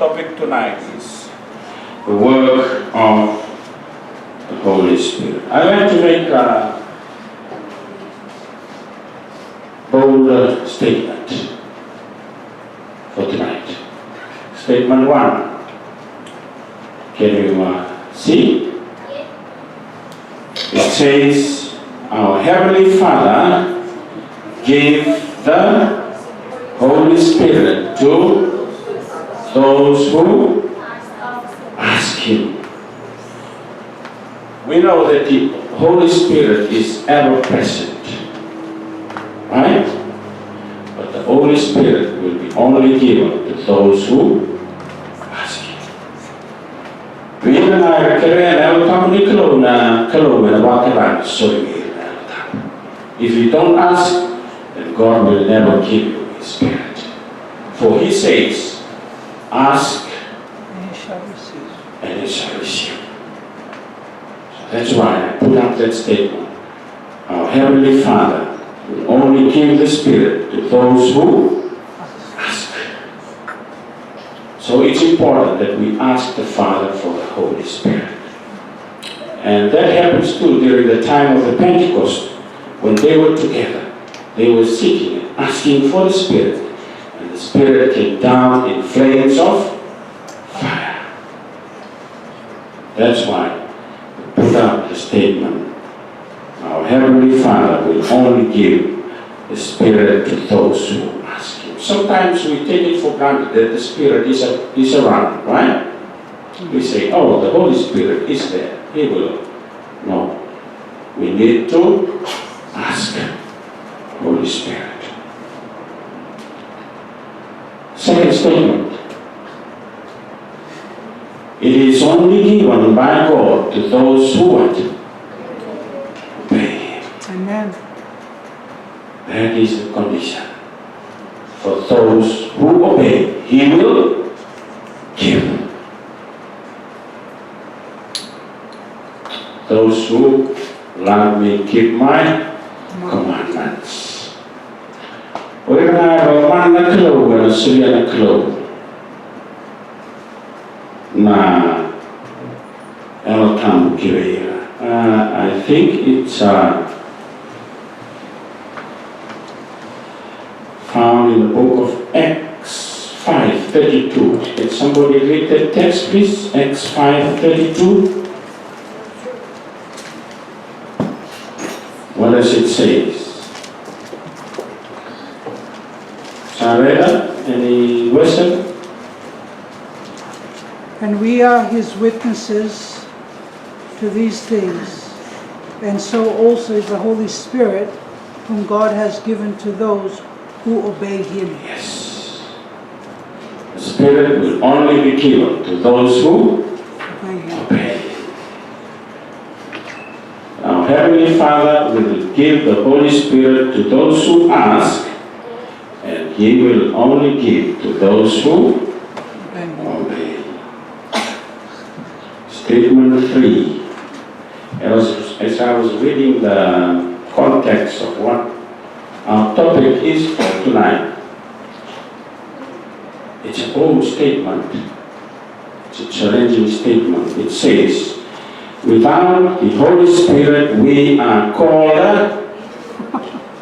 topic tonight is the work of the Holy Spirit. I'd like to make a bold statement for tonight. Statement 1. Can you see? It says, our Heavenly Father gave the Holy Spirit to those who ask Him. We know that the Holy Spirit is ever present, right? But the Holy Spirit will be only given to those who ask Him. We and I can company if you don't ask, then God will never give you His Spirit. For He says, ask and you shall receive. So that's why I put up that statement. Our Heavenly Father will only give the Spirit to those who ask. So it's important that we ask the Father for the Holy Spirit. And that happens too during the time of the Pentecost, when they were together. They were seeking and asking for the Spirit. And the Spirit came down in flames of fire. That's why we put out the statement, our Heavenly Father will only give the Spirit to those who ask Him. Sometimes we take it for granted that the Spirit is around, right? We say, oh, the Holy Spirit is there. He will. No. We need to ask Holy Spirit. Second statement. It is only given by God to those who what? Obey Him. Amen. That is the condition. For those who obey, He will give. Those who love me keep my commandments. We're going to have a one clue and a silly clue. I think it's found in the book of Acts 5:32. Can somebody read that text, please? Acts 5:32. What does it say? Sarah, any question? And we are His witnesses to these things, and so also is the Holy Spirit, whom God has given to those who obey Him. Yes. The Spirit will only be given to those who obey Him. Our Heavenly Father will give the Holy Spirit to those who ask, and He will only give to those who obey. Statement 3. As I was reading the context of what our topic is for tonight, it's a bold statement. It's a challenging statement. It says, without the Holy Spirit, we are called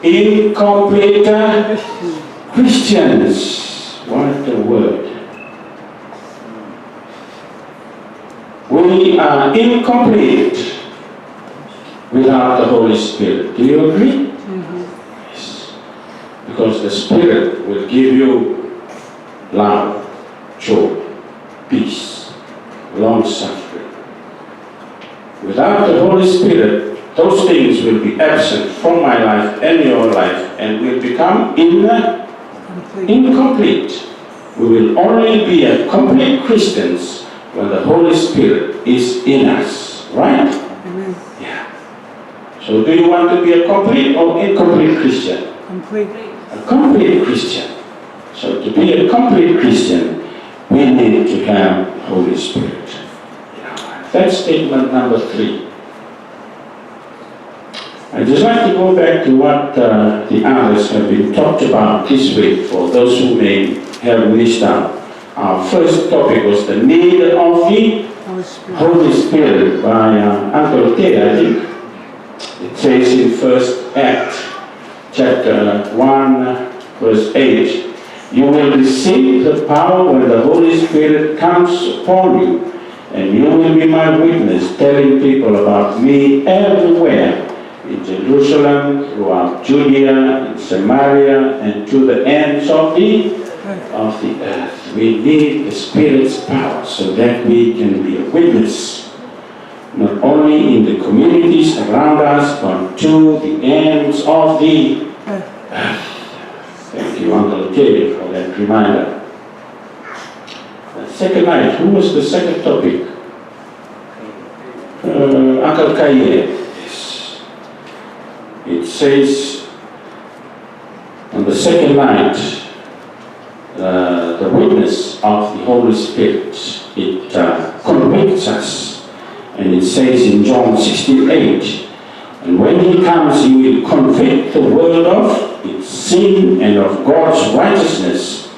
incomplete Christians. What a word. We are incomplete without the Holy Spirit. Do you agree? Mm-hmm. Yes. Because the Spirit will give you love, joy, peace, long-suffering. Without the Holy Spirit, those things will be absent from my life and your life and will become incomplete. We will only be a complete Christians when the Holy Spirit is in us. Right? Amen. Yeah. So do you want to be a complete or incomplete Christian? Complete. A complete Christian. So to be a complete Christian, we need to have Holy Spirit. That's statement number 3. I'd just like to go back to what the others have been talked about this week, for those who may have missed out. Our first topic was the need of the Holy Spirit. Holy Spirit by Uncle Ted, I think. It says in First Act, chapter 1, verse 8, you will receive the power when the Holy Spirit comes upon you, and you will be my witness, telling people about me everywhere, in Jerusalem, throughout Judea, in Samaria, and to the ends of the earth. We need the Spirit's power so that we can be a witness, not only in the communities around us, but to the ends of the earth. Thank you, Uncle Terry, for that reminder. The second night, who was the second topic? Uncle Kaye. Yes. It says on the second night, the witness of the Holy Spirit, it convicts us. And it says in John 16:8, and when he comes, he will convict the world of its sin and of God's righteousness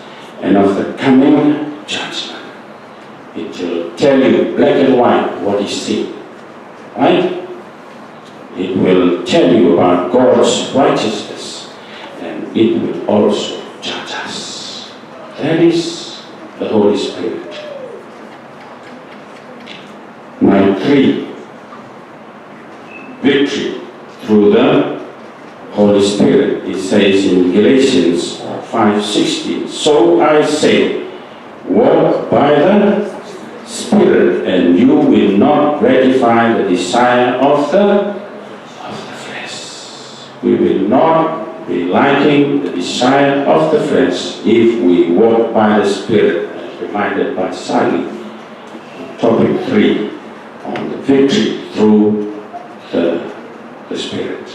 and of the coming judgment. It will tell you black and white what is sin, right? It will tell you about God's righteousness, and it will also judge us. That is the Holy Spirit. Night 3. Victory through the Holy Spirit. It says in Galatians 5:16, so I say, walk by the Spirit, and you will not gratify the desire of the flesh. We will not be liking the desire of the flesh if we walk by the Spirit, as reminded by Sally. Topic 3, on the victory through the Spirit.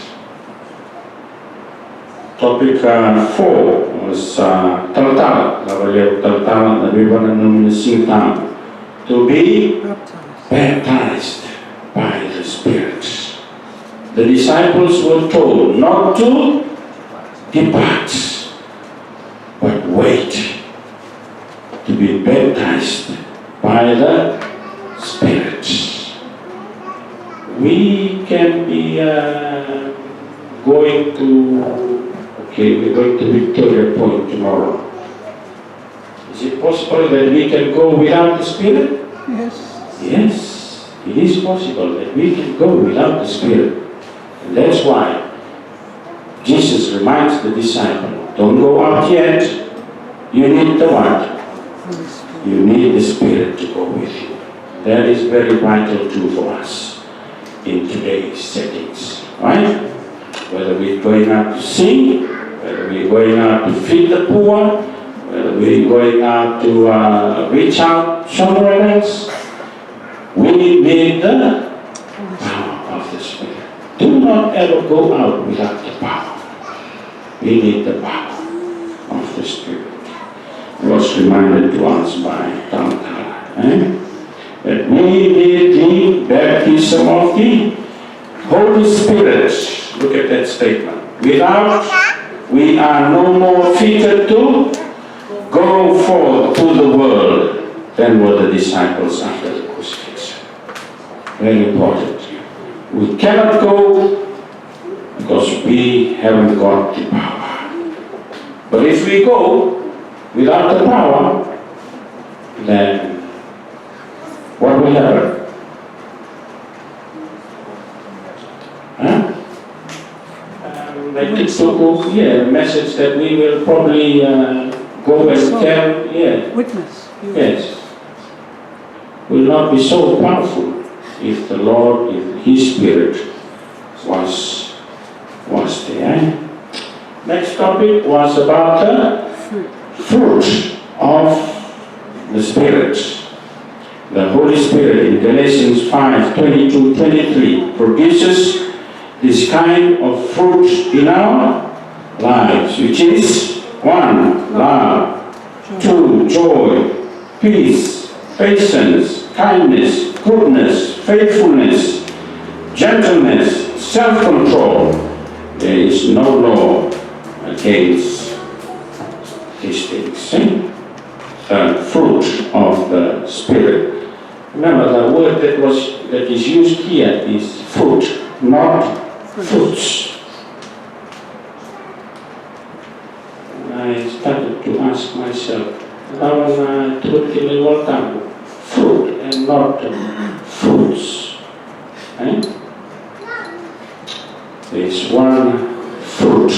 Topic 4 was Tal-Tal. Tal-Tal, the river and the to be baptized by the Spirit. The disciples were told not to depart, but wait to be baptized by the Spirit. We can be we're going to Victoria Point tomorrow. Is it possible that we can go without the Spirit? Yes. Yes, it is possible that we can go without the Spirit. And that's why Jesus reminds the disciple, don't go out yet. You need the what? You need the Spirit to go with you. That is very vital too for us in today's settings, right? Whether we're going out to sing, whether we're going out to feed the poor, whether we're going out to reach out somewhere else, we need the power of the Spirit. Do not ever go out without the power. We need the power of the Spirit. It was reminded to us by Tal-Tal, that we need the baptism of the Holy Spirit. Look at that statement. Without, we are no more fitted to go forth to the world than were the disciples after the crucifixion. Very important. We cannot go because we haven't got the power. But if we go without the power, then what will happen? Like the message that we will probably go and tell, Witness. Yes. Will not be so powerful if the Lord, if His Spirit was there. Next topic was about the fruit of the Spirit. The Holy Spirit in Galatians 5:22-23 produces this kind of fruit in our lives, which is 1, love, 2, joy, peace, patience, kindness, goodness, faithfulness, gentleness, self-control. There is no law against these things. the fruit of the Spirit. Remember, the word that is used here is fruit, not fruits. I started to ask myself, fruit and not fruits. Eh? There's one fruit.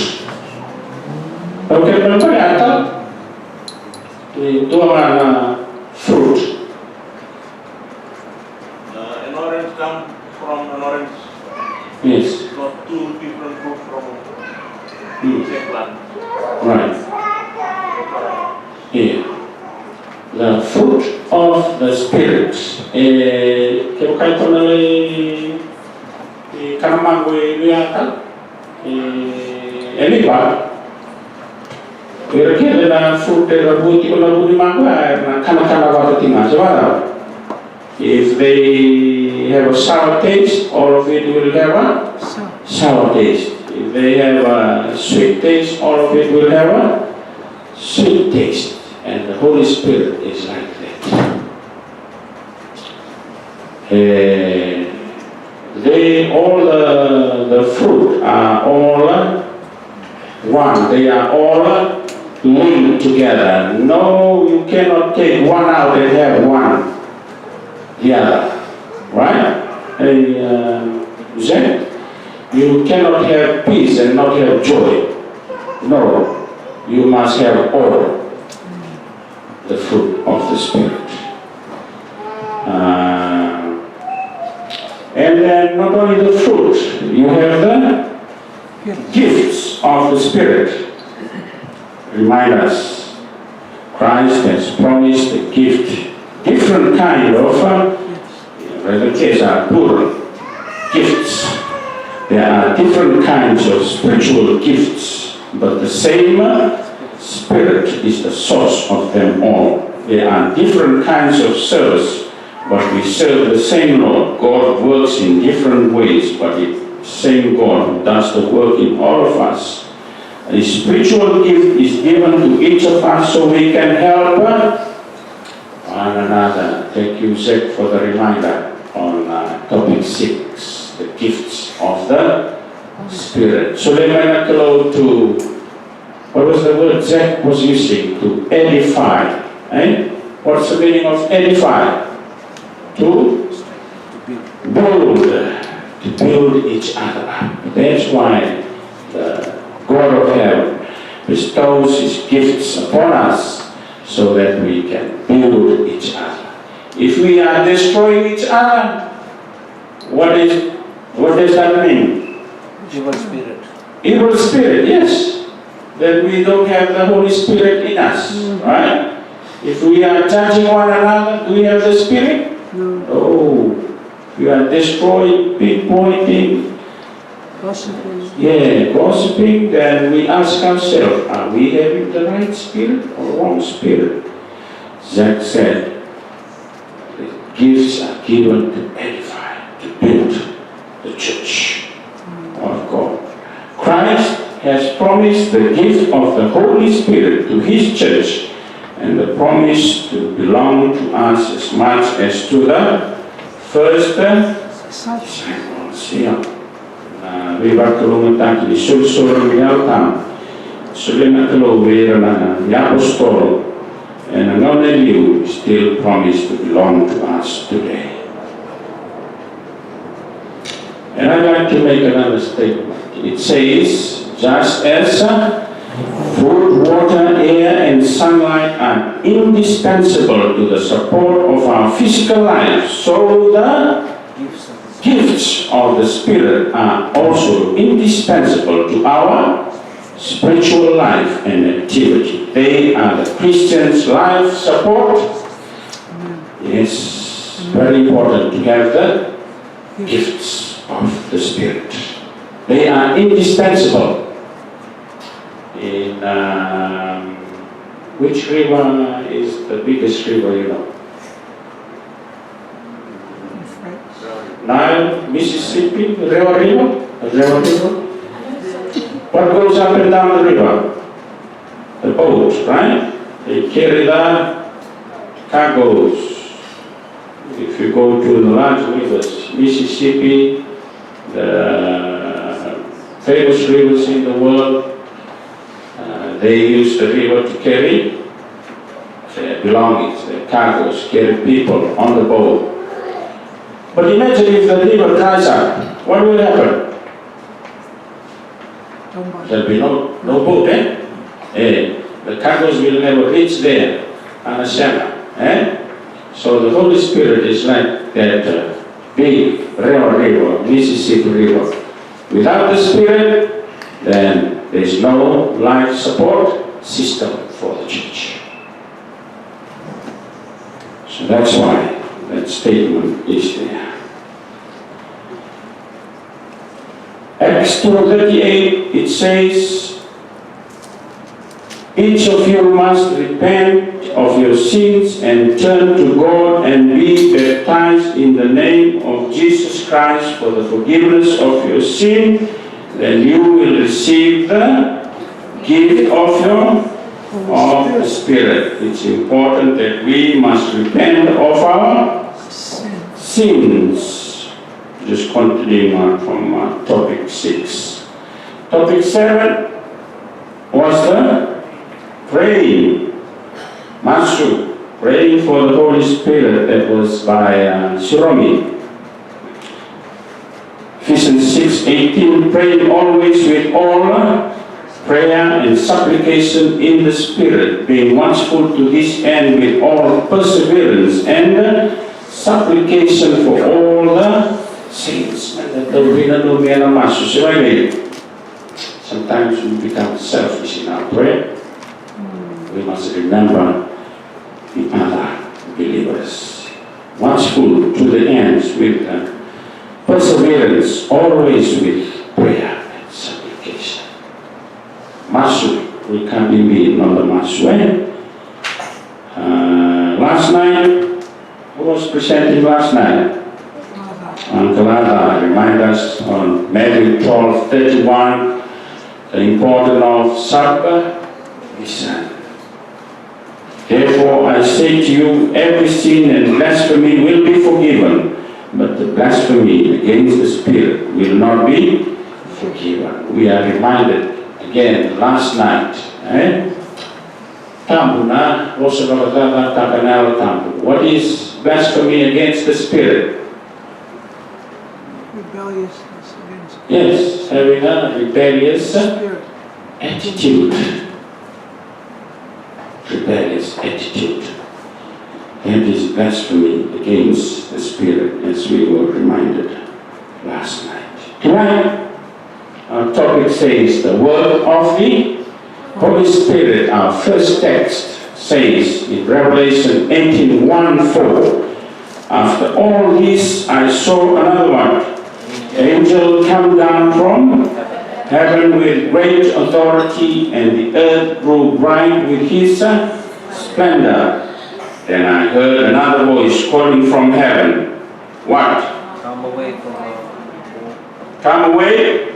Okay, berapa ya tak? Itu mana fruit? An orange comes from an orange. Yes. Not two different fruit from Hmm. same plant. Right. Here. The fruit of the Spirit. Kaya kahit na kanamang gue lihat, eliba. Kira kira na fruit na buti ko na buti mangga na kana waktu tinggal coba. If they have a sour taste, all of it will have a sour taste. If they have a sweet taste, all of it will have a sweet taste. And the Holy Spirit is like that. All the fruit are all one. They are all linked together. No, you cannot take one out and have one the other. Right? Zach? You cannot have peace and not have joy. No, you must have all the fruit of the Spirit. And then not only the fruit, you have the gifts of the Spirit. Remind us, Christ has promised a gift, different kind of, in the case are plural, gifts. There are different kinds of spiritual gifts, but the same Spirit is the source of them all. There are different kinds of service, but we serve the same Lord. God works in different ways, but the same God who does the work in all of us. A spiritual gift is given to each of us so we can help one another. Thank you, Zach, for the reminder on topic 6, the gifts of the Spirit. So let me go to, what was the word Zach was using? To edify. Eh? What's the meaning of edify? To build each other up. That's why the God of heaven bestows His gifts upon us so that we can build each other. If we are destroying each other, what does that mean? Evil spirit. Evil spirit, yes. Then we don't have the Holy Spirit in us, right? If we are judging one another, do we have the Spirit? No. Oh, we are destroying, pinpointing, gossiping, then we ask ourselves, are we having the right spirit or wrong spirit? Zach said, the gifts are given to edify, to build the church of God. Christ has promised the gift of the Holy Spirit to His church, and the promise to belong to us as much as to the first disciples. Riba kelumatan di sul-sul yaltam, sulina keluwir na apostol, and only you still promise to belong to us today. And I'd like to make another statement. It says, just as food, water, air, and sunlight are indispensable to the support of our physical life, so the gifts of the Spirit are also indispensable to our spiritual life and activity. They are the Christian's life support. Yes, very important to have the gifts of the Spirit. They are indispensable. In which river is the biggest river you know? Nile, Mississippi, River. What goes up and down the river? The boats, right? They carry the cargoes. If you go to the large rivers, Mississippi, the famous rivers in the world, they use the river to carry their belongings, their cargoes, carry people on the boat. But imagine if the river dries up, what will happen? There'll be no boat, the cargoes will never reach there, Anashana. So the Holy Spirit is like that big river, Mississippi River. Without the Spirit, then there is no life support system for the church. So that's why that statement is there. Acts 2:38, it says, each of you must repent of your sins and turn to God and be baptized in the name of Jesus Christ for the forgiveness of your sin. Then you will receive the gift of the Spirit. It's important that we must repent of our sins. Just continuing on from topic 6. Topic 7 was the praying. Masu, praying for the Holy Spirit. That was by Shiromi. Ephesians 6:18, praying always with all prayer and supplication in the Spirit, being watchful to this end with all perseverance and supplication for all the saints. Sometimes we become selfish in our prayer. We must remember the other believers. Watchful to the ends with perseverance, always with prayer and supplication. Masu, we can't be another Masu. Last night, who was presenting last night? Uncle Ada remind us on Matthew 12:31, the importance of supper. Listen. Therefore I say to you, every sin and blasphemy will be forgiven, but the blasphemy against the Spirit will not be forgiven. We are reminded again last night. What is blasphemy against the Spirit? Rebelliousness against Yes, having a rebellious Spirit. attitude. Rebellious attitude. That is blasphemy against the Spirit, as we were reminded last night. Tonight, our topic says the work of the Holy Spirit. Our first text says in Revelation 18:1-4, after all this I saw another one, angel come down from heaven with great authority, and the earth grew bright with his splendor. Then I heard another voice calling from heaven. What? Come away from her. Come away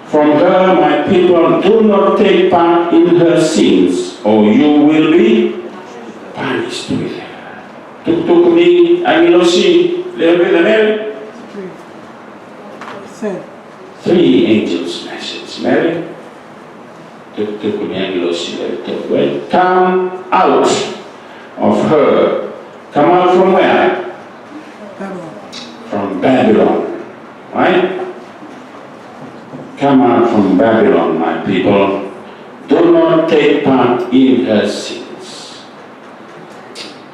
from her, my people. Do not take part in her sins, or you will be punished with her. Tuk ni Angilosi, Mary. Third. 3 angels' message. Mary. Come out of her. Come out from where? Babylon. From Babylon. Right? Come out from Babylon, my people. Do not take part in her sins.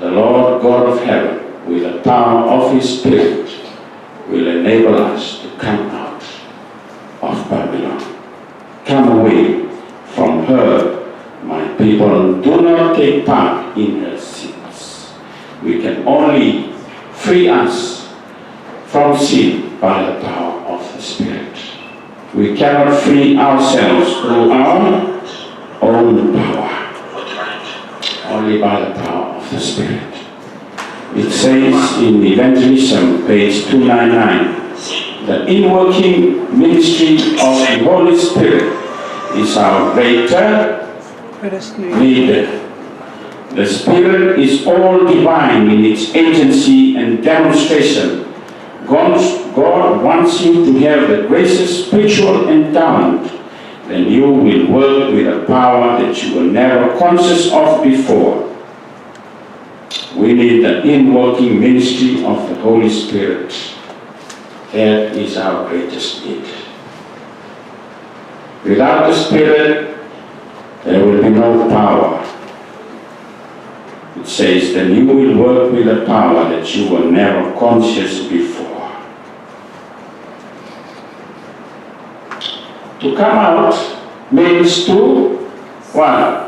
The Lord God of heaven, with the power of his Spirit, will enable us to come out of Babylon. Come away from her, my people. Do not take part in her sins. We can only free us from sin by the power of the Spirit. We cannot free ourselves through our own power, only by the power of the Spirit. It says in Evangelism, page 299, the inworking ministry of the Holy Spirit is our greater Predestination. need. The Spirit is all divine in its agency and demonstration. God wants you to have the gracious spiritual endowment. Then you will work with a power that you were never conscious of before. We need the inworking ministry of the Holy Spirit. That is our greatest need. Without the Spirit, there will be no power. It says that you will work with a power that you were never conscious before. To come out means to what?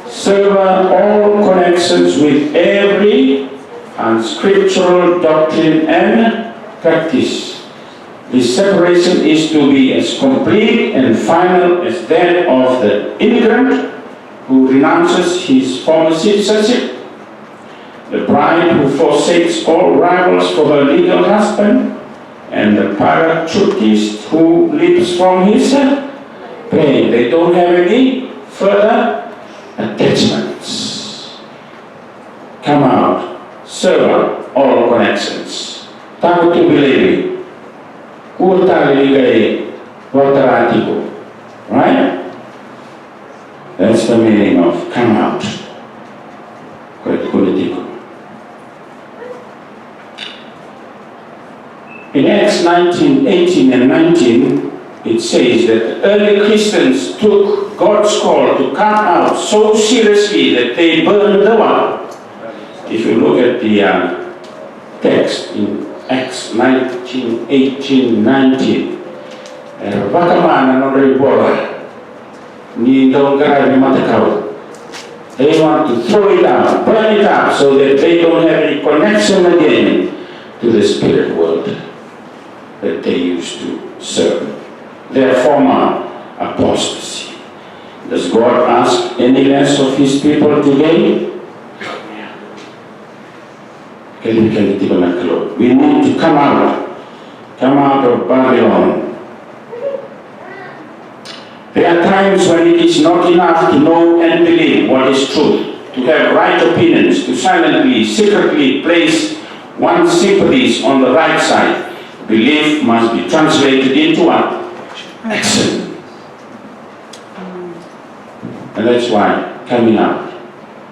Sever all connections with every unscriptural doctrine and practice. This separation is to be as complete and final as that of the immigrant who renounces his former citizenship, the bride who forsakes all rivals for her legal husband, and the parachutist who leaps from his plane. They don't have any further attachments. Come out, sever all connections. Tahu tu bilewi, ligai wataratiku. Right? That's the meaning of come out. In Acts 19:18 and 19, it says that the early Christians took God's call to come out so seriously that they burned the one. If you look at the text in Acts 19:18, 19, they want to throw it out, burn it out, so that they don't have any connection again to the spirit world that they used to serve. Their former apostasy. Does God ask any less of his people today? We need to come out of Babylon. There are times when it is not enough to know and believe what is truth, to have right opinions, to silently, secretly place one's sympathies on the right side. Belief must be translated into what? Action. And that's why coming out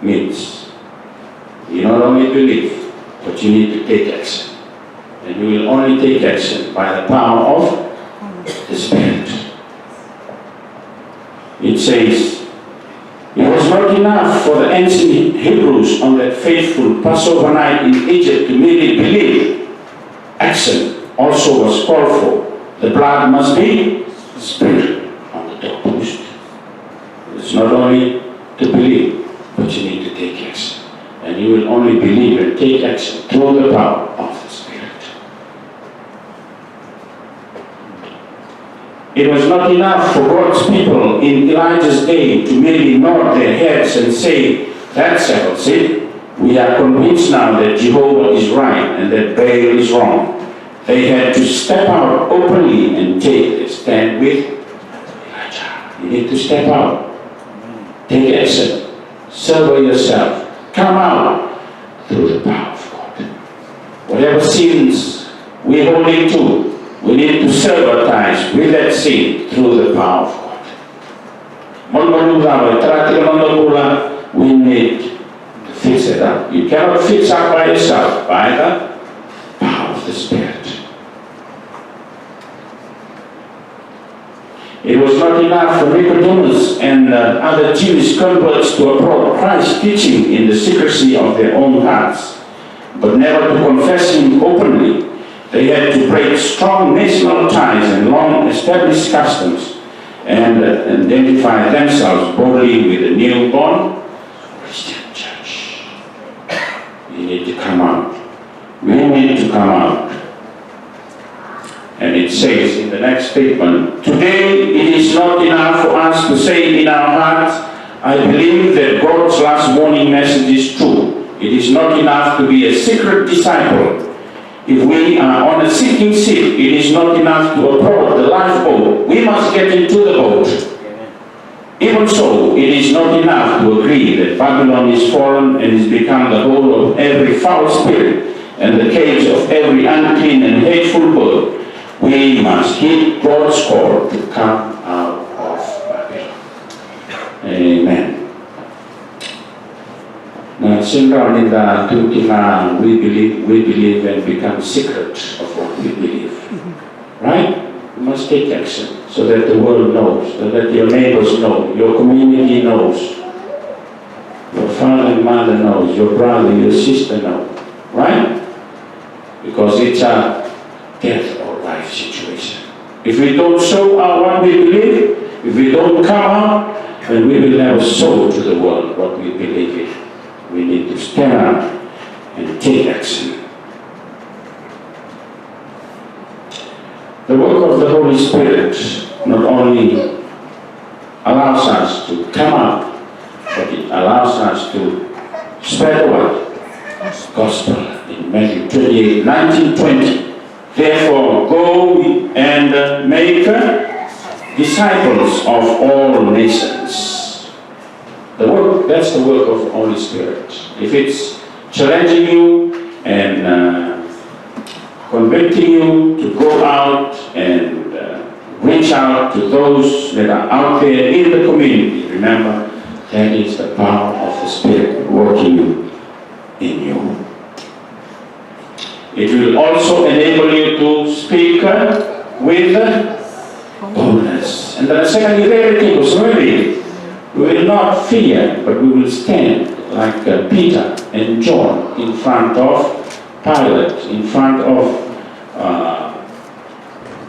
means you not only believe, but you need to take action. And you will only take action by the power of the Spirit. It says, it was not enough for the ancient Hebrews on that faithful Passover night in Egypt to merely believe. Action also was called for. The blood must be sprinkled on the doorpost. It's not only to believe, but you need to take action. And you will only believe and take action through the power of the Spirit. It was not enough for God's people in Elijah's day to merely nod their heads and say, that settles it. We are convinced now that Jehovah is right and that Baal is wrong. They had to step out openly and take a stand with Elijah. You need to step out. Take action. Serve yourself. Come out through the power of God. Whatever sins we're holding to, we need to sympathize with that sin through the power of God. We need to fix it up. You cannot fix up by yourself, by the power of the Spirit. It was not enough for Nicodemus and other Jewish converts to approach Christ's teaching in the secrecy of their own hearts, but never to confess him openly. They had to break strong national ties and long-established customs and identify themselves boldly with the newborn Christian church. You need to come out. We need to come out. And it says in the next statement, today it is not enough for us to say in our hearts, I believe that God's last warning message is true. It is not enough to be a secret disciple. If we are on a sinking ship, it is not enough to approach the lifeboat. We must get into the boat. Even so, it is not enough to agree that Babylon is fallen and is become the hole of every foul spirit and the cage of every unclean and hateful bird. We must heed God's call to come out of Babylon. Amen. Now, similarly, we believe and become secret of what we believe. Right? You must take action so that the world knows, so that your neighbors know, your community knows, your father and mother knows, your brother, your sister knows. Right? Because it's a death or life situation. If we don't show what we believe, if we don't come out, then we will never show to the world what we believe in. We need to stand up and take action. The work of the Holy Spirit not only allows us to come out, but it allows us to spread what? Gospel. In Matthew 28, 19, 20. Therefore, go and make disciples of all nations. That's the work of the Holy Spirit. If it's challenging you and convicting you to go out and reach out to those that are out there in the community, remember, that is the power of the Spirit working in you. It will also enable you to speak with boldness. And the second reality was really, we will not fear, but we will stand like Peter and John in front of Pilate, in front of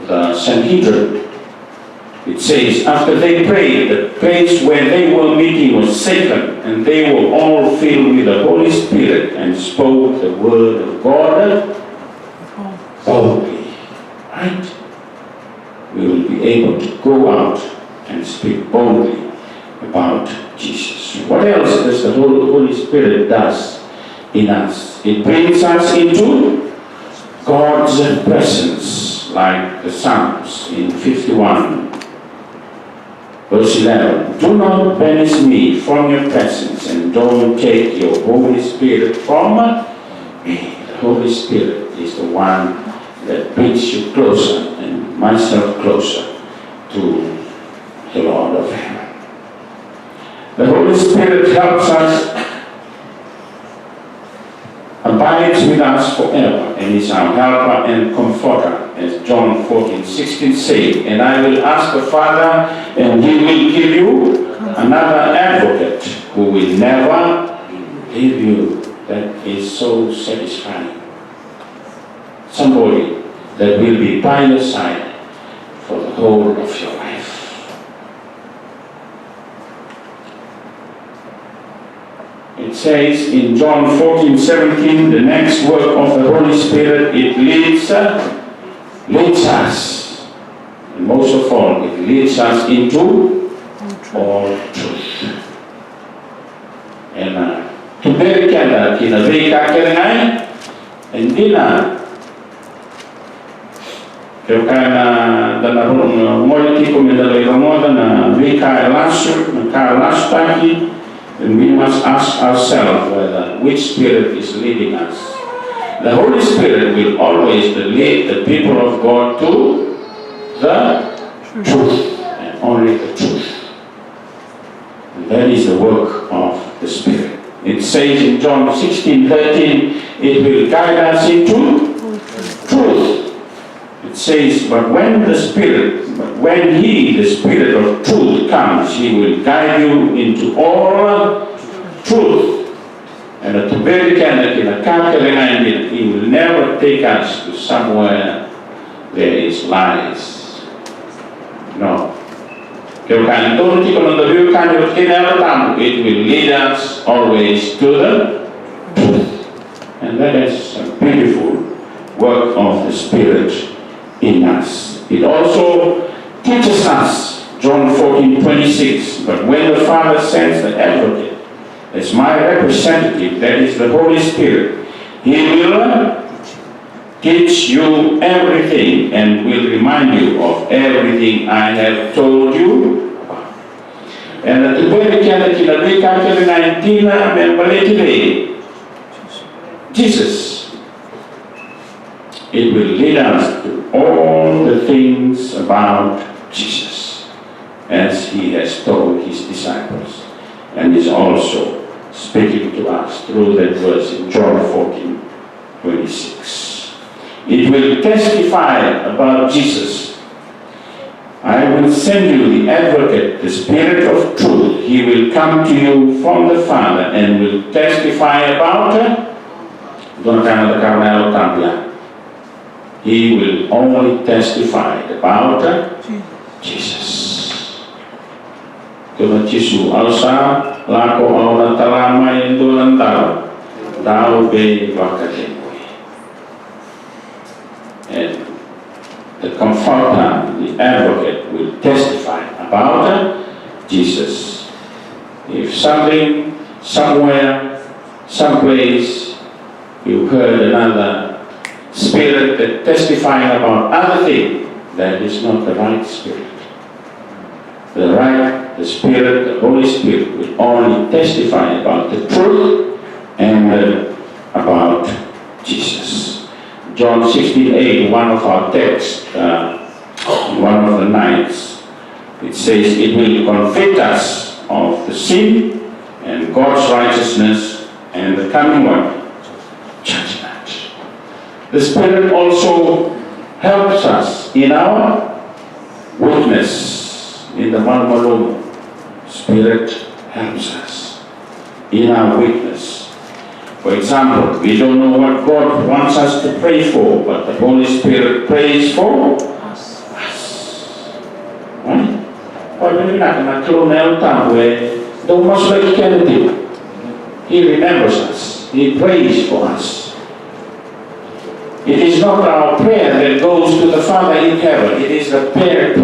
the Sanhedrin. It says, after they prayed, the place where they were meeting was shaken, and they were all filled with the Holy Spirit and spoke the word of God boldly. Right? We will be able to go out and speak boldly about Jesus. What else does the Holy Spirit does in us? It brings us into God's presence, like the Psalms in 51. Verse 11, do not banish me from your presence, and don't take your Holy Spirit from me. The Holy Spirit is the one that brings you closer, and myself closer, to the Lord of heaven. The Holy Spirit helps us, abides with us forever, and is our helper and comforter, as John 14:16 says, and I will ask the Father, and he will give you another advocate who will never leave you. That is so satisfying. Somebody that will be by your side for the whole of your life. It says in John 14:17, the next work of the Holy Spirit, it leads us, and most of all, it leads us into all truth. And today, kina vika kelengai, and dinner. Kaya na danarong moiti ko medalay ramoda na vika elasu, na elastaki. And we must ask ourselves whether which spirit is leading us. The Holy Spirit will always lead the people of God to the truth, and only the truth. And that is the work of the Spirit. It says in John 16:13, it will guide us into truth. It says, but when He, the Spirit of truth, comes, He will guide you into all truth. And at the very end, He will never take us to somewhere there is lies. No. It will lead us always to the truth. And that is a beautiful work of the Spirit in us. It also teaches us, John 14:26, but when the Father sends the advocate as my representative, that is the Holy Spirit, He will teach you everything and will remind you of everything I have told you about. En dat de tweede keer dat je dat weer kijkt in 19 en beleid Jesus. It will lead us to all the things about Jesus, as he has told his disciples, and is also speaking to us through that verse in John 14:26. It will testify about Jesus. I will send you the advocate, the Spirit of truth. He will come to you from the Father and will testify about He will only testify about Jesus. Tuhan Yesus alsa lako auna talama indulan tau be wakademui. And the Comforter, the Advocate, will testify about Jesus. If something, somewhere, someplace, you heard another spirit that testifying about other things, that is not the right spirit. The Spirit, the Holy Spirit, will only testify about the truth and about Jesus. John 16:8, one of our texts, one of the nights, it says, it will convict us of the sin and God's righteousness and the coming one, judgment. The Spirit also helps us in our witness. In the Malmalum, Spirit helps us in our witness. For example, we don't know what God wants us to pray for, but the Holy Spirit prays for us. Right? Why when we're not going to clone out time where don't much like Kennedy. He remembers us. He prays for us. It is not our prayer that goes to the Father in heaven. It is the prayer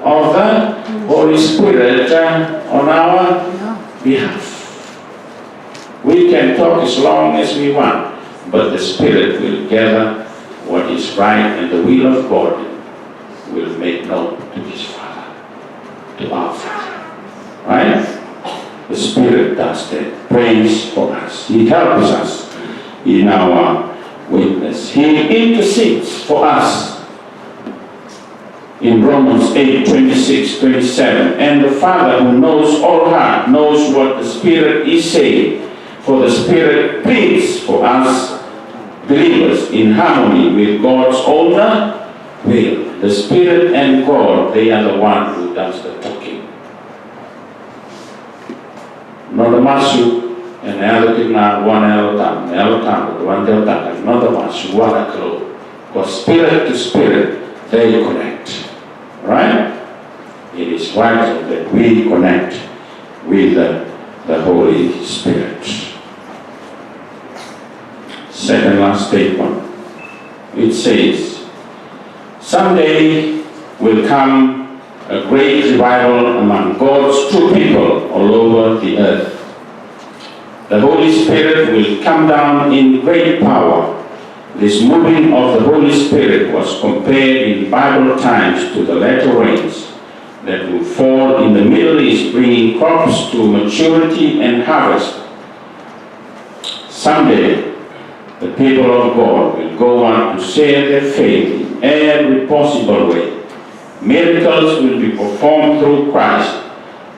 of the Holy Spirit on our behalf. We can talk as long as we want, but the Spirit will gather what is right, and the will of God will make known to his Father, to our Father. Right? The Spirit does that, prays for us. He helps us in our witness. He intercedes for us. In Romans 8:26-27, and the Father who knows all heart knows what the Spirit is saying, for the Spirit pleads for us believers in harmony with God's own will. The Spirit and God, they are the one who does the talking. Not the masu and the other thing now one time, one time, not the masu, one close. Because spirit to spirit, they connect. Right? It is vital that we connect with the Holy Spirit. Second last statement. It says, someday will come a great revival among God's true people all over the earth. The Holy Spirit will come down in great power. This moving of the Holy Spirit was compared in Bible times to the latter rains that will fall in the Middle East, bringing crops to maturity and harvest. Someday, the people of God will go on to share their faith in every possible way. Miracles will be performed through Christ.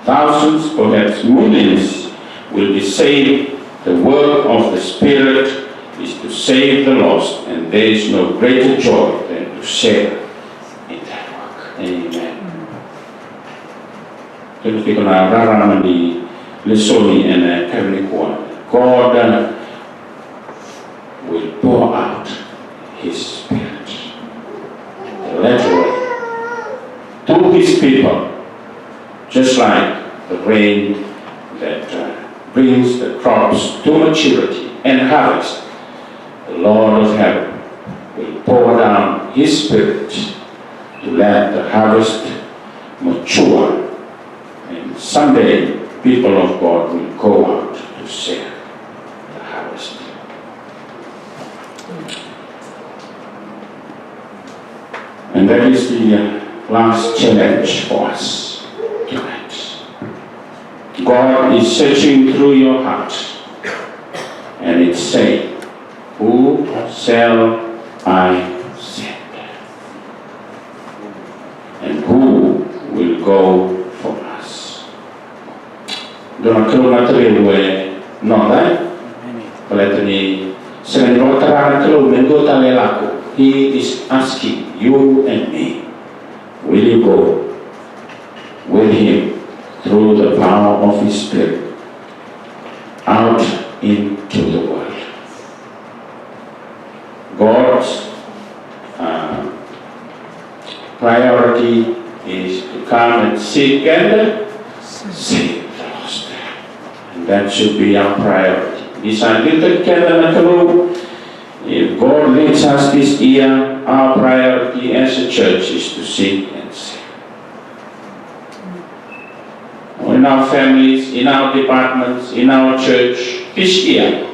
Thousands, perhaps millions, will be saved. The work of the Spirit is to save the lost, and there is no greater joy than to share in that work. Amen. God will pour out his Spirit literally to his people, just like the rain that brings the crops to maturity and harvest. The Lord of heaven will pour down his Spirit to let the harvest mature, and someday people of God will go out to share the harvest. And that is the last challenge for us tonight. God is searching through your heart, and it's saying, who shall I send? And who will go for us? Dona kilometer away, no, right? Palatini, he is asking you and me, will you go with him through the power of his Spirit out into the world? God's priority is to come and seek and save the lost. And that should be our priority. If God leads us this year, our priority as a church is to seek and save. In our families, in our departments, in our church, this year,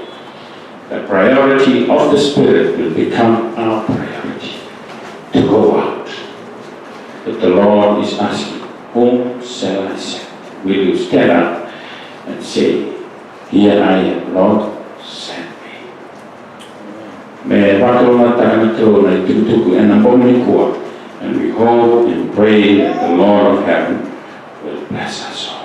the priority of the Spirit will become our priority to go out. But the Lord is asking, whom shall I send? Will you stand up and say, here I am, Lord, send me. And we hope and pray that the Lord of heaven will bless us all.